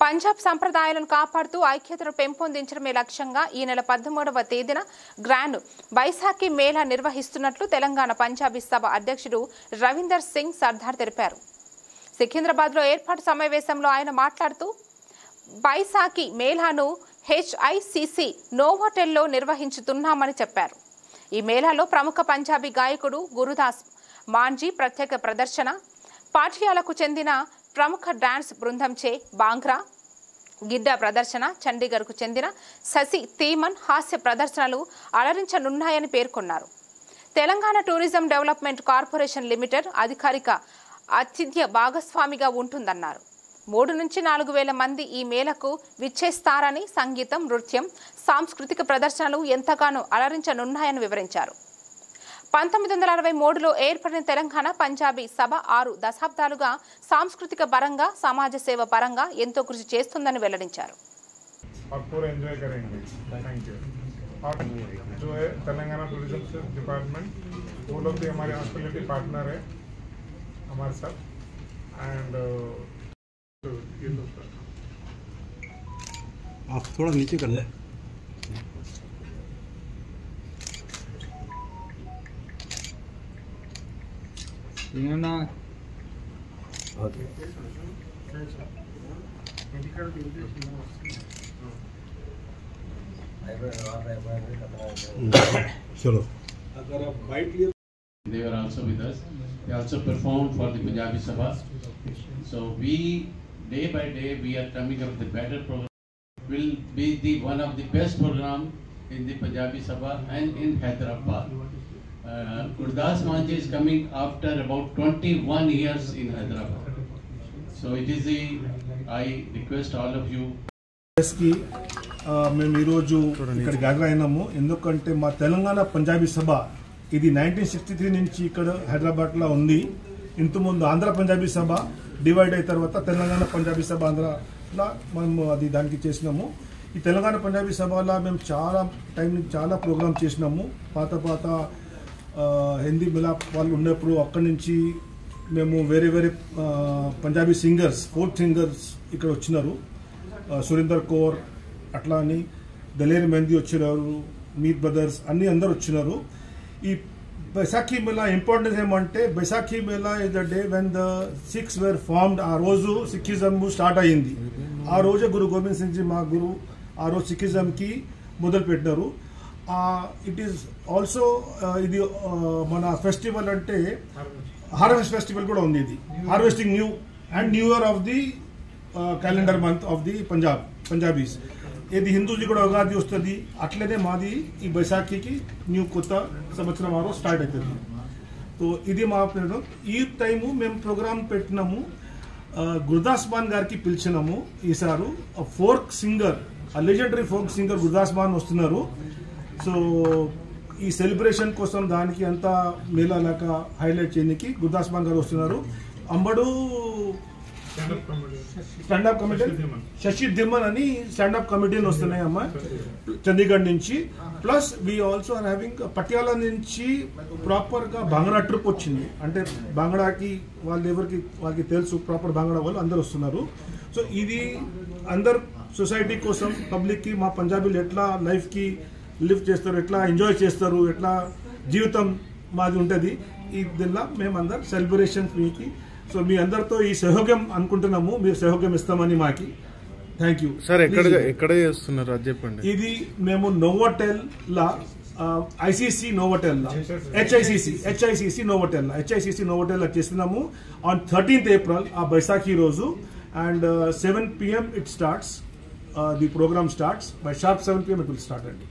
పంజాబ్ సంప్రదాయాలను కాపాడుతూ ఐక్యతను పెంపొందించడమే లక్ష్యంగా ఈ నెల 13వ తేదీన గ్రాండ్ బైసాఖీ మేళా నిర్వహిస్తున్నట్లు తెలంగాణ పంజాబీ సభ అధ్యక్షుడు రవీందర్ సింగ్ సర్దార్ తెలిపారు. సికింద్రాబాద్లో ఏర్పాటు సమావేశంలో ఆయన మాట్లాడుతూ బైసాఖీ మేళాను హెచ్ఐసిసి నోవోటెల్లో నిర్వహించుతున్నామని చెప్పారు. ఈ మేళాలో ప్రముఖ పంజాబీ గాయకుడు గురుదాస్ మాంజీ ప్రత్యేక ప్రదర్శన, పాటియాలకు చెందిన ప్రముఖ డాన్స్ బృందంచే బాంగ్రా గిడ్డా ప్రదర్శన, చండీగఢ్కు చెందిన శశి తీమన్ హాస్య ప్రదర్శనలు అలరించనున్నాయని పేర్కొన్నారు. Telangana tourism development corporation limited అధికారిక అతిథ్య భాగస్వామిగా ఉంటుందన్నారు. 3 నుంచి 4 వేల మంది ఈ మేళకు విచ్చేస్తారని, సంగీతం, నృత్యం, సాంస్కృతిక ప్రదర్శనలు ఎంతగానో అలరించనున్నాయని వివరించారు. 1963లో ఏర్పడిన తెలంగాణ పంజాబీ సభ 6 దశాబ్దాలుగా సాంస్కృతిక పరంగా, సమాజ సేవ పరంగా ఎంతో కృషి చేస్తుందని వెల్లడించారు. तेलंगाना टूरिज्म डिपार्टमेंट वो लोग भी हमारे हॉस्पिटलिटी पार्टनर है हमारे साथ एंड आप थोड़ा नीचे कर लें. चलो. They were also with us. They also performed for the Punjabi Sabha. So we, day by day, we are coming up with a better program. Will be the one of the best program in the Punjabi Sabha and in Hyderabad. Gurdas Manji is coming after about 21 years in Hyderabad. So it is a, I request all of you. మేము ఈరోజు ఇక్కడ gather అయినాము. ఎందుకంటే మా తెలంగాణ పంజాబీ సభ ఇది 1963 నుంచి ఇక్కడ హైదరాబాద్లో ఉంది. ఇంతకుముందు ఆంధ్ర పంజాబీ సభ డివైడ్ అయిన తర్వాత తెలంగాణ పంజాబీ సభ ఆంధ్రలో మేము అది దానికి చేసినాము. ఈ తెలంగాణ పంజాబీ సభలో మేము చాలా ప్రోగ్రామ్ చేసినాము. పాత హిందీ మిలాప్ వాళ్ళు ఉన్నప్పుడు అక్కడి నుంచి మేము వేరే పంజాబీ సింగర్స్, ఫోక్ సింగర్స్ ఇక్కడ వచ్చినారు. సురేందర్ కౌర్ అట్లా అని దలేర్ మెహందీ వచ్చినారు, మీట్ బ్రదర్స్ అన్ని అందరు వచ్చినారు. ఈ బైసాఖీ మేళా ఇంపార్టెన్స్ ఏమంటే Baisakhi mela is the day when the Sikhs were formed. ఆ రోజు సిక్కిజం స్టార్ట్ అయ్యింది. ఆ రోజే గురు గోవింద్ సింగ్ జీ మా గురు ఆ రోజు సిక్కిజంకి మొదలు పెట్టినారు. ఇట్ ఈస్ ఆల్సో ఇది మన ఫెస్టివల్ అంటే హార్వెస్ట్ ఫెస్టివల్ కూడా ఉంది. ఇది harvesting new year of the calendar month of the Punjabis. ఇది హిందూజీ కూడా ఉగాది వస్తుంది. అట్లనే మాది ఈ బైసాఖీకి న్యూ కొత్త సంవత్సరం ఆ రోజు స్టార్ట్ అవుతుంది. సో ఇది మా ఈ టైము మేము ప్రోగ్రామ్ పెట్టినాము. గురుదాస్ మాన్ గారికి పిలిచినాము. ఈసారి folk singer, legendary folk singer Gurdas Mann వస్తున్నారు. సో ఈ సెలబ్రేషన్ కోసం దానికి అంతా మేళా లాగా హైలైట్ చేయడానికి గురుదాస్ మాన్ గారు వస్తున్నారు. అంబడు స్టాండప్ కమిటీ శశి ధిమన్ అని స్టాండప్ కమిటీని వస్తున్నాయి అమ్మా చండీగఢ్ నుంచి. Plus we also are having Patiala నుంచి ప్రాపర్గా భాంగ్డా ట్రిప్ వచ్చింది. అంటే భాంగ్డాకి వాళ్ళకి తెలుసు, ప్రాపర్ భాంగ్డా వాళ్ళు అందరు వస్తున్నారు. సో ఇది అందరు సొసైటీ కోసం, పబ్లిక్కి మా పంజాబీలు ఎట్లా లైఫ్కి లివ్ చేస్తారు, ఎట్లా ఎంజాయ్ చేస్తారు, ఎట్లా జీవితం మాది ఉంటుంది, దీనిలో మేమందరం సెలబ్రేషన్స్ మీకు. సో మీ అందరితో ఈ సహయోగం అనుకుంటున్నాము. మీరు సహయోగం ఇస్తామని మాకి. Thank you sir. ఎక్కడ చేస్తున్నారు అది చెప్పండి. ఇది మేము నోవోటెల్ లా ఐసీసీ నోవోటెల్ లా హెచ్ఐసిసి నోవోటెల్ లా చేస్తున్నాము ఆన్ 13th April ఆ బైసాఖీ రోజు. And 7 PM it starts. The programme starts by sharp 7 PM it will start అండి.